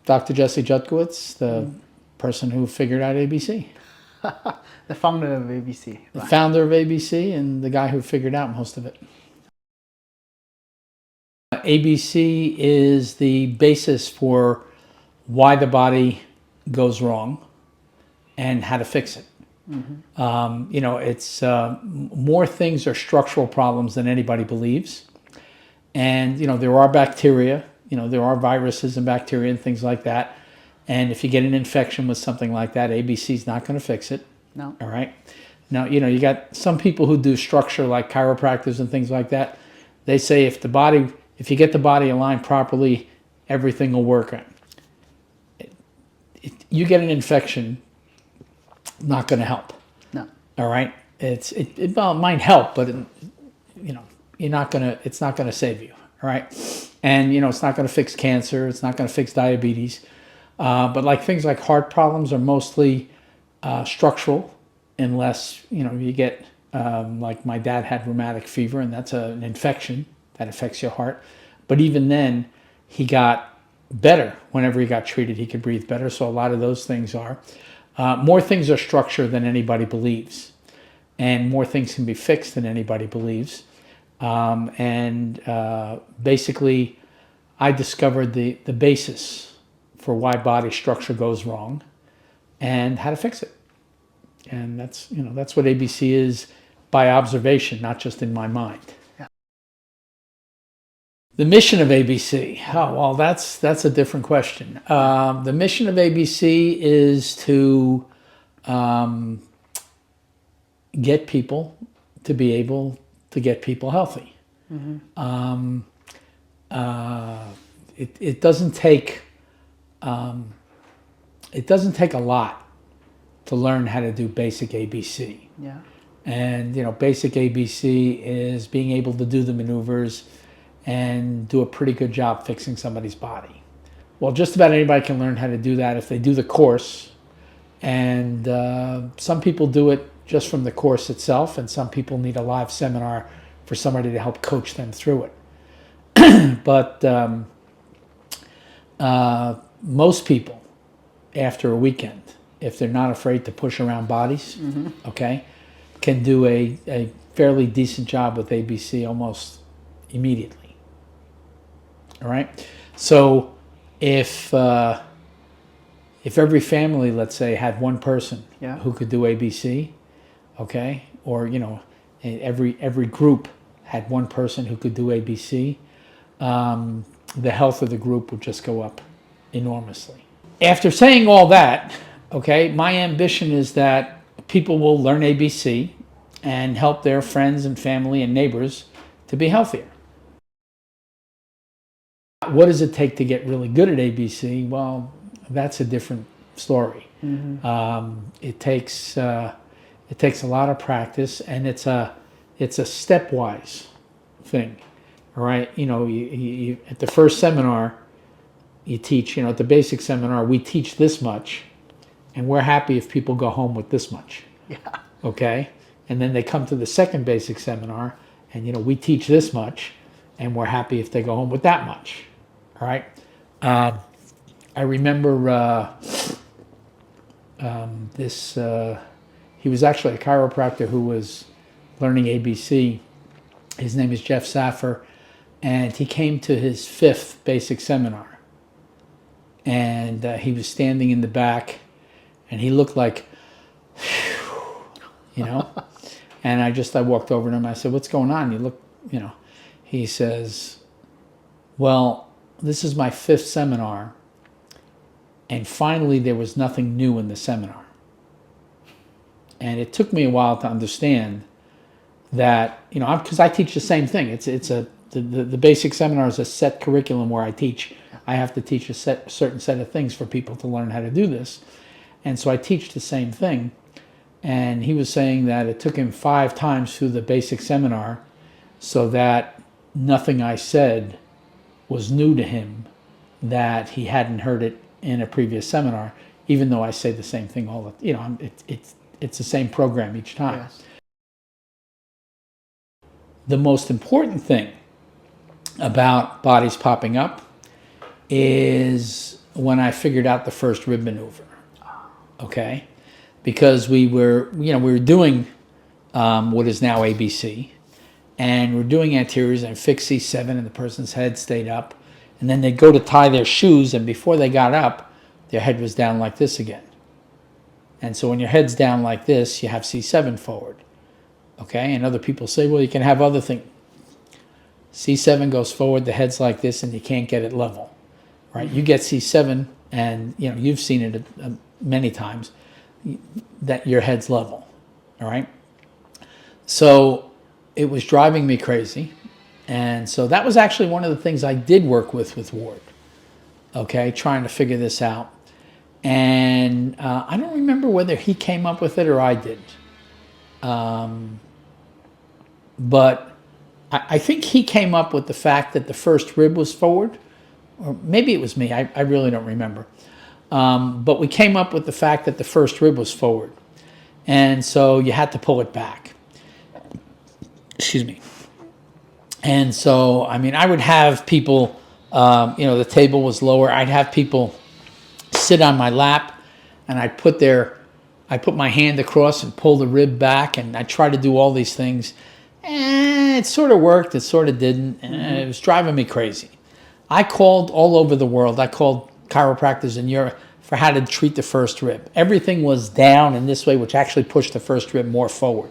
Dr. Jesse Jutkowitz, the person who figured out ABC. The founder of ABC. The founder of ABC and the guy who figured out most of it. ABC is the basis for why the body goes wrong and how to fix it. You know, it's more things are structural problems than anybody believes. And, you know, there are bacteria, you know, there are viruses and bacteria and things like that. And if you get an infection with something like that, ABC is not going to fix it. No. All right. Now, you know, you got some people who do structure like chiropractors and things like that. They say if you get the body aligned properly, everything will work. You get an infection, not going to help. No. All right. It might help, but you know, it's not going to save you. All right. And, you know, it's not going to fix cancer. It's not going to fix diabetes. But like things like heart problems are mostly structural, unless, you know, you get, like my dad had rheumatic fever, and that's an infection that affects your heart. But even then, he got better whenever he got treated. He could breathe better. So a lot of those things are. More things are structure than anybody believes. And more things can be fixed than anybody believes. Basically, I discovered the basis for why body structure goes wrong and how to fix it. And that's, you know, that's what ABC is by observation, not just in my mind. Yeah. The mission of ABC, oh, well, that's a different question. The mission of ABC is to get people to be able to get people healthy. It doesn't take a lot to learn how to do basic ABC. Yeah. And, you know, basic ABC is being able to do the maneuvers and do a pretty good job fixing somebody's body. Well, just about anybody can learn how to do that if they do the course. And some people do it just from the course itself, and some people need a live seminar for somebody to help coach them through it. But most people, after a weekend, if they're not afraid to push around bodies, okay, can do a fairly decent job with ABC almost immediately. All right. So if every family, let's say, had one person who could do ABC, okay, or, you know, every group had one person who could do ABC, the health of the group would just go up enormously. After saying all that, okay, my ambition is that people will learn ABC and help their friends and family and neighbors to be healthier. What does it take to get really good at ABC? Well, that's a different story. It takes a lot of practice, and it's a stepwise thing. All right, you know, you at the first seminar, you teach, you know, at the basic seminar, we teach this much, and we're happy if people go home with this much. Yeah. Okay, and then they come to the second basic seminar, and, you know, we teach this much, and we're happy if they go home with that much. All right. I remember he was actually a chiropractor who was learning ABC. His name is Jeff Saffer, and he came to his 5th basic seminar. And he was standing in the back, and he looked like, you know. And I walked over to him. I said, "What's going on? You look, you know." He says, "Well, this is my 5th seminar, and finally there was nothing new in the seminar." And it took me a while to understand that, you know, because I teach the same thing. The basic seminar is a set curriculum where I have to teach a certain set of things for people to learn how to do this. And so I teach the same thing. And he was saying that it took him 5 times through the basic seminar so that nothing I said was new to him, that he hadn't heard it in a previous seminar, even though I say the same thing all the, you know, it's the same program each time. Yes. The most important thing about bodies popping up is when I figured out the first rib maneuver. Okay, because we were doing what is now ABC, and we're doing anteriors and fixed C7, and the person's head stayed up, and then they'd go to tie their shoes, and before they got up, their head was down like this again. And so when your head's down like this, you have C7 forward. Okay, and other people say, well, you can have other things. C7 goes forward, the head's like this, and you can't get it level, right? You get C7, and you've seen it many times, that your head's level, all right? So it was driving me crazy, and so that was actually one of the things I did work with Ward, okay, trying to figure this out. And I don't remember whether he came up with it or I did. But I think he came up with the fact that the first rib was forward, or maybe it was me, I really don't remember. But we came up with the fact that the first rib was forward. And so you had to pull it back. Excuse me. And so, I mean, I would have people, the table was lower. I'd have people sit on my lap, and I put my hand across and pull the rib back, and I try to do all these things. And it sort of worked, it sort of didn't, and it was driving me crazy. I called all over the world. I called chiropractors in Europe for how to treat the first rib. Everything was down in this way, which actually pushed the first rib more forward.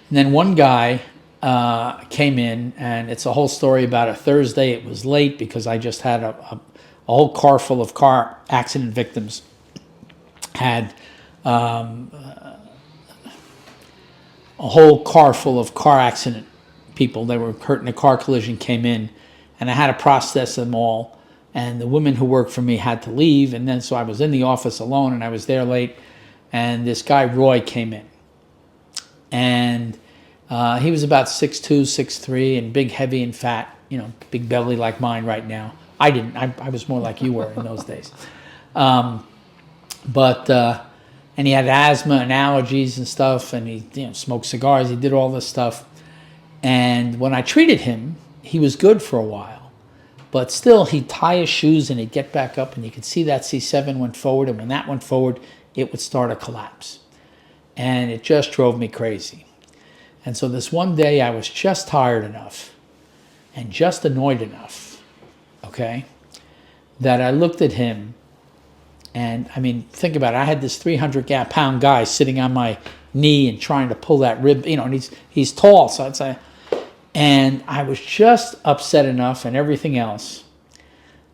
And then one guy came in, and it's a whole story about a Thursday. It was late because I just had a whole car full of car accident victims. Had a whole car full of car accident people that were hurt in a car collision came in, and I had to process them all. And the women who worked for me had to leave, and then so I was in the office alone, and I was there late, and this guy Roy came in, and he was about 6'2", 6'3", and big, heavy, and fat, big belly like mine right now. I didn't. I was more like you were in those days. And he had asthma and allergies and stuff, and he smoked cigars. He did all this stuff. And when I treated him, he was good for a while. But still, he'd tie his shoes and he'd get back up, and you could see that C7 went forward, and when that went forward, it would start a collapse. And it just drove me crazy. And so this one day, I was just tired enough and just annoyed enough, okay, that I looked at him, and I mean, think about it. I had this 300-pound guy sitting on my knee and trying to pull that rib, and he's tall, so I'd say, and I was just upset enough and everything else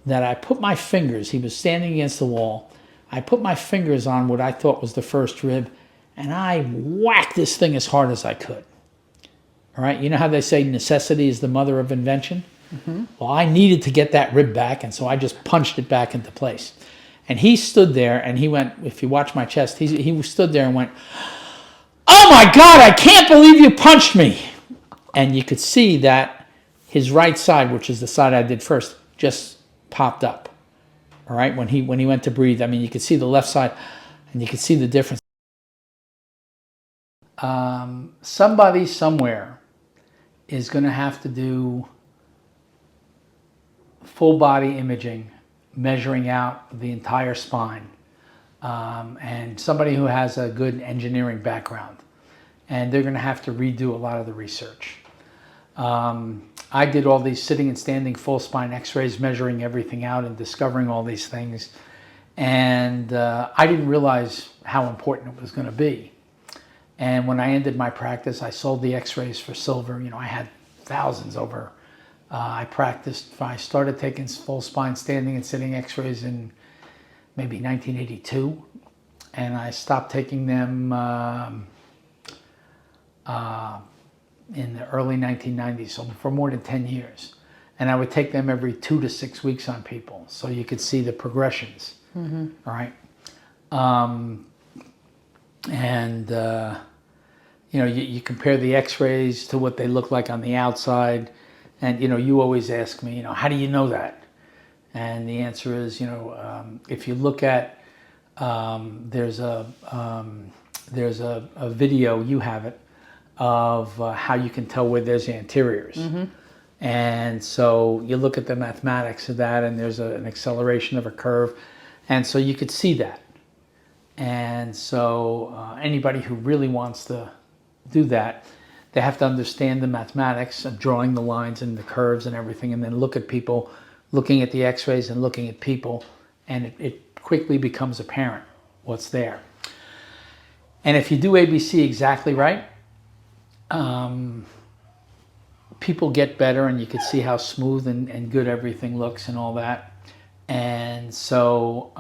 that I put my fingers, he was standing against the wall, I put my fingers on what I thought was the first rib, and I whacked this thing as hard as I could. All right, you know how they say necessity is the mother of invention? Mm-hmm. Well, I needed to get that rib back, and so I just punched it back into place. And he stood there, and he went, if you watch my chest, he stood there and went, "Oh my God, I can't believe you punched me." And you could see that his right side, which is the side I did first, just popped up. All right, when he went to breathe, I mean, you could see the left side, and you could see the difference. Somebody somewhere is going to have to do full body imaging, measuring out the entire spine, and somebody who has a good engineering background, and they're going to have to redo a lot of the research. I did all these sitting and standing full spine x-rays, measuring everything out and discovering all these things, and I didn't realize how important it was going to be. And when I ended my practice, I sold the x-rays for silver. I had thousands over. I started taking full spine standing and sitting x-rays in maybe 1982. And I stopped taking them in the early 1990s, so for more than 10 years. And I would take them every 2 to 6 weeks on people, so you could see the progressions, mm-hmm. All right? You compare the x-rays to what they look like on the outside, and you always ask me, how do you know that? And the answer is, if you look at, there's a video, you have it, of how you can tell where there's anteriors. Mm-hmm. And so you look at the mathematics of that, and there's an acceleration of a curve. And so you could see that. And so anybody who really wants to do that, they have to understand the mathematics of drawing the lines and the curves and everything, and then look at people, looking at the x-rays and looking at people, and it quickly becomes apparent what's there. And if you do ABC exactly right, people get better, and you can see how smooth and good everything looks and all that. And so,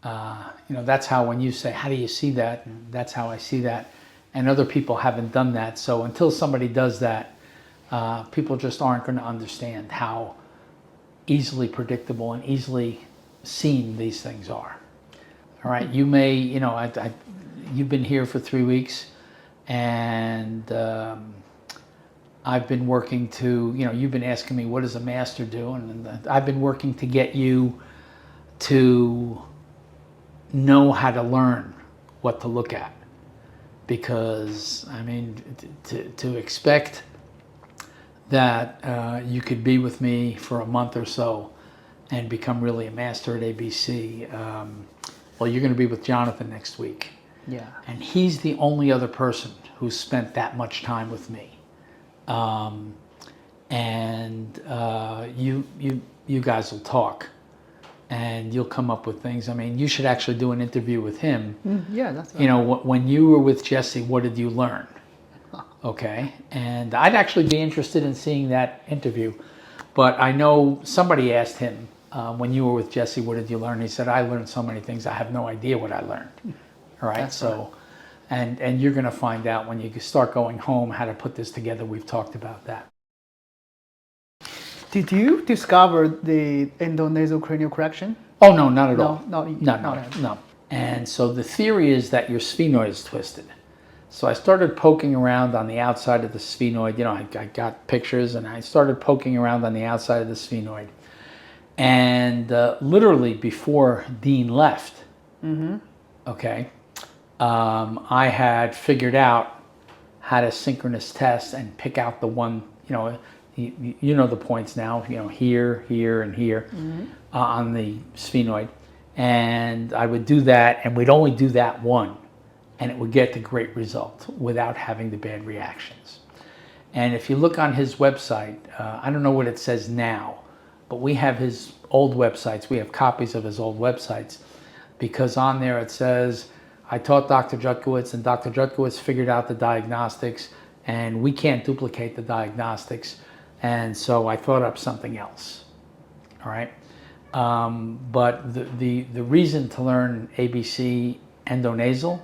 that's how, when you say, how do you see that? And that's how I see that. And other people haven't done that. So until somebody does that, people just aren't going to understand how easily predictable and easily seen these things are. All right, you may, you've been here for 3 weeks, and I've been working to, you've been asking me, what does a master do? And I've been working to get you to know how to learn what to look at. Because, to expect that you could be with me for a month or so and become really a master at ABC, well, you're going to be with Jonathan next week. Yeah. And he's the only other person who's spent that much time with me. You guys will talk, and you'll come up with things. You should actually do an interview with him. Yeah, that's right. When you were with Jesse, what did you learn? Okay, and I'd actually be interested in seeing that interview. But I know somebody asked him, when you were with Jesse, what did you learn? He said, I learned so many things, I have no idea what I learned. All right, That's so, right. And you're going to find out when you start going home how to put this together. We've talked about that. Did you discover the endonasal cranial correction? Oh, no, not at all. No. And so the theory is that your sphenoid is twisted. So I started poking around on the outside of the sphenoid. I got pictures, and I started poking around on the outside of the sphenoid. And literally before Dean left, okay, I had figured out how to synchronous test and pick out the one, you know the points now, here, here, and here on the sphenoid. And I would do that, and we'd only do that one, and it would get the great result without having the bad reactions. And if you look on his website, I don't know what it says now, but we have his old websites. We have copies of his old websites, because on there it says, I taught Dr. Jutkowitz, and Dr. Jutkowitz figured out the diagnostics, and we can't duplicate the diagnostics. And so I thought up something else. All right. But the reason to learn ABC endonasal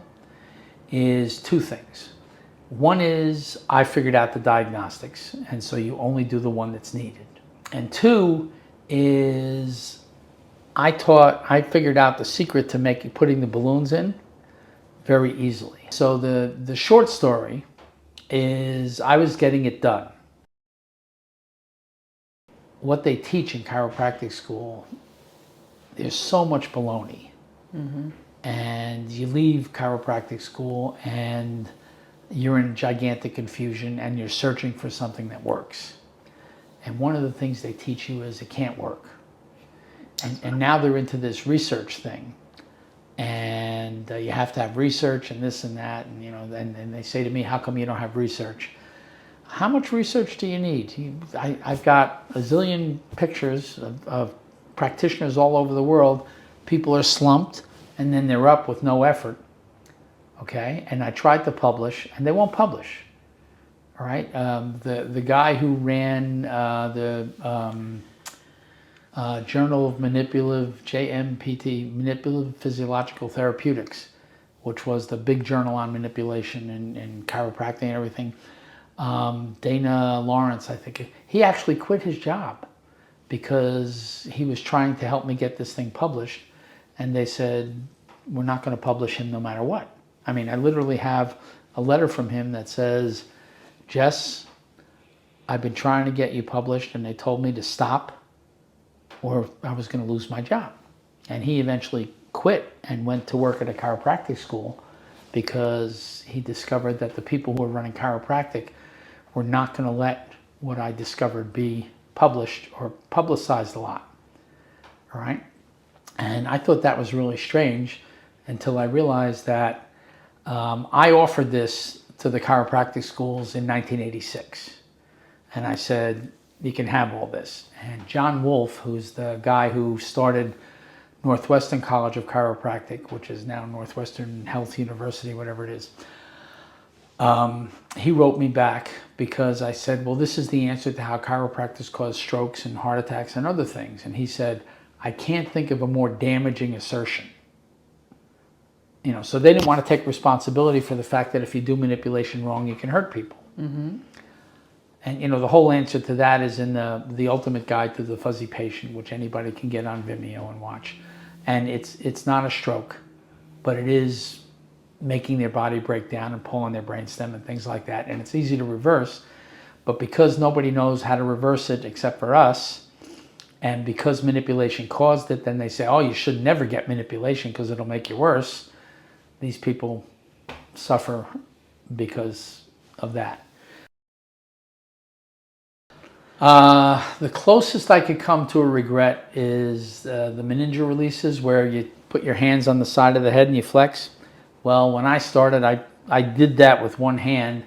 is two things. One is I figured out the diagnostics, and so you only do the one that's needed. And two is I figured out the secret to putting the balloons in very easily. So the short story is I was getting it done. What they teach in chiropractic school, there's so much baloney. And you leave chiropractic school and you're in gigantic confusion, and you're searching for something that works. And one of the things they teach you is it can't work. And now they're into this research thing. And you have to have research and this and that. And, and they say to me, how come you don't have research? How much research do you need? I've got a zillion pictures of practitioners all over the world. People are slumped, and then they're up with no effort. Okay, and I tried to publish, and they won't publish. All right, the guy who ran the Journal of JMPT, Manipulative Physiological Therapeutics, which was the big journal on manipulation and chiropractic and everything. Dana Lawrence, I think, he actually quit his job because he was trying to help me get this thing published, and they said, we're not going to publish him no matter what. I literally have a letter from him that says, Jess, I've been trying to get you published, and they told me to stop or I was going to lose my job. And he eventually quit and went to work at a chiropractic school because he discovered that the people who were running chiropractic were not going to let what I discovered be published or publicized a lot. All right. And I thought that was really strange until I realized that I offered this to the chiropractic schools in 1986. And I said, you can have all this. And John Wolfe, who's the guy who started Northwestern College of Chiropractic, which is now Northwestern Health University, whatever it is, he wrote me back because I said, well, this is the answer to how chiropractors cause strokes and heart attacks and other things. And he said, I can't think of a more damaging assertion. You know, so they didn't want to take responsibility for the fact that if you do manipulation wrong, you can hurt people. Mm-hmm. And, you know, the whole answer to that is in the Ultimate Guide to the Fuzzy Patient, which anybody can get on Vimeo and watch. And it's not a stroke, but it is making their body break down and pull on their brainstem and things like that. And it's easy to reverse, but because nobody knows how to reverse it except for us, and because manipulation caused it, then they say, oh, you should never get manipulation because it'll make you worse. These people suffer because of that. The closest I could come to a regret is the meningeal releases where you put your hands on the side of the head and you flex. Well, when I started, I did that with one hand,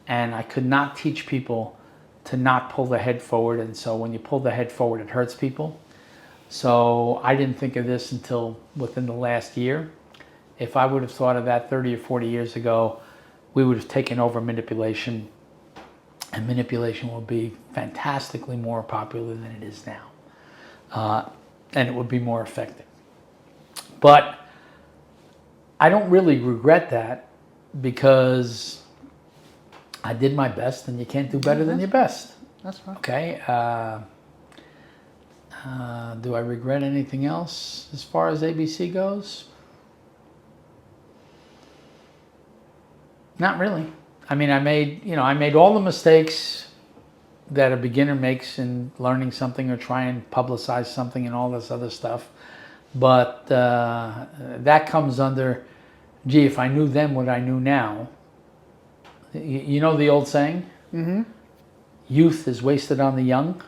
and I could not teach people to not pull the head forward. And so when you pull the head forward, it hurts people. So I didn't think of this until within the last year. If I would have thought of that 30 or 40 years ago, we would have taken over manipulation, and manipulation will be fantastically more popular than it is now. And it would be more effective. But I don't really regret that because I did my best, and you can't do better than your best. That's right. Okay. Do I regret anything else as far as ABC goes? Not really. I mean, I made all the mistakes that a beginner makes in learning something or try and publicize something and all this other stuff. But that comes under, gee, if I knew then what I knew now. You know the old saying? Mm-hmm. Youth is wasted on the young.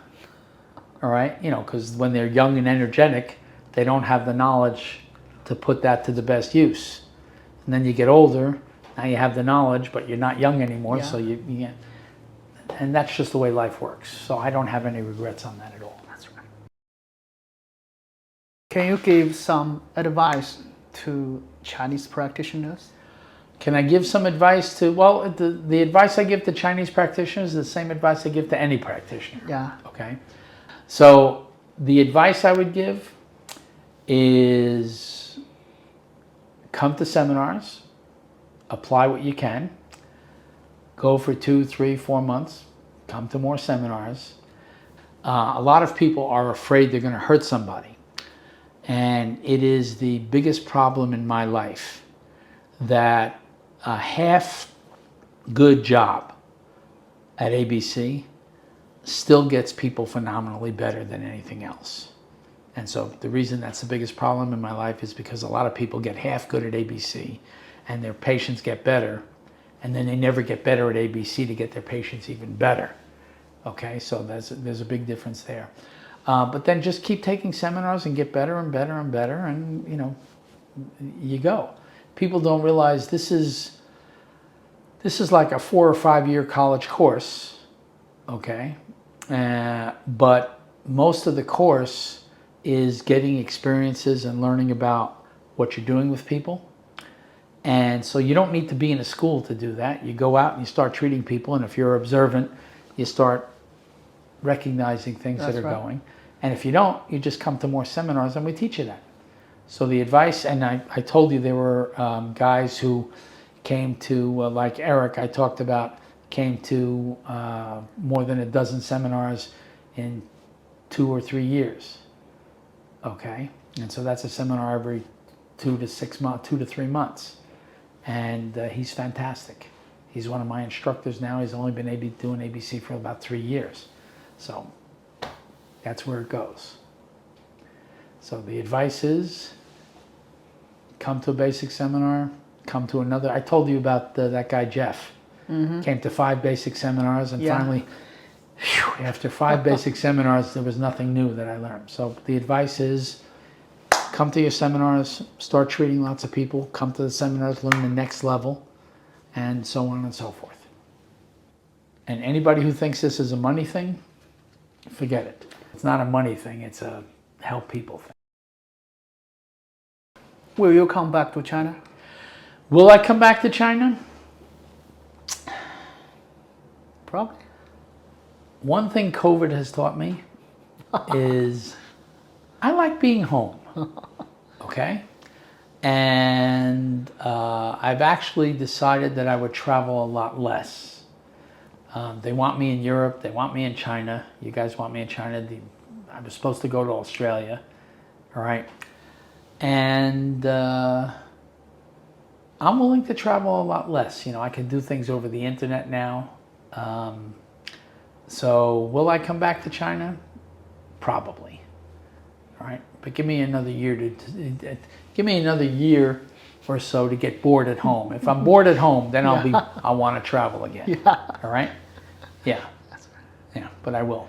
All right? You know, because when they're young and energetic, they don't have the knowledge to put that to the best use. And then you get older, now you have the knowledge, but you're not young anymore, so you can't. And that's just the way life works. So I don't have any regrets on that at all. That's right. Can you give some advice to Chinese practitioners? Can I give some advice to, well, the advice I give to Chinese practitioners is the same advice I give to any practitioner. Yeah. Okay. So the advice I would give is come to seminars, apply what you can, go for 2, 3, 4 months, come to more seminars. A lot of people are afraid they're going to hurt somebody. And it is the biggest problem in my life that a half good job at ABC still gets people phenomenally better than anything else. And so the reason that's the biggest problem in my life is because a lot of people get half good at ABC and their patients get better, and then they never get better at ABC to get their patients even better. Okay, so there's a big difference there. But then just keep taking seminars and get better and better and better, and you know, you go. People don't realize this is like a 4 or 5 year college course, okay? But most of the course is getting experiences and learning about what you're doing with people. And so you don't need to be in a school to do that. You go out and you start treating people, and if you're observant, you start recognizing things that are going. And if you don't, you just come to more seminars and we teach you that. So the advice, and I told you there were guys who came to, like Eric I talked about, came to more than a dozen seminars in 2 or 3 years. Okay, and so that's a seminar every 2 to 3 months. And he's fantastic. He's one of my instructors now. He's only been doing ABC for about 3 years. So that's where it goes. So the advice is come to a basic seminar, come to another. I told you about that guy Jeff. Mm-hmm. Came to 5 basic seminars and finally After 5 basic seminars, there was nothing new that I learned. So the advice is come to your seminars, start treating lots of people, come to the seminars, learn the next level, and so on and so forth. And anybody who thinks this is a money thing, forget it. It's not a money thing, it's a help people thing. Will you come back to China? Will I come back to China? Probably. One thing COVID has taught me is I like being home, okay? And I've actually decided that I would travel a lot less. They want me in Europe, they want me in China. You guys want me in China. I was supposed to go to Australia, all right? And I'm willing to travel a lot less. You know, I can do things over the internet now. So will I come back to China? Probably. All right, but give me another year or so to get bored at home. If I'm bored at home, then I'll want to travel again. Yeah. All right. Yeah. Yeah, but I will.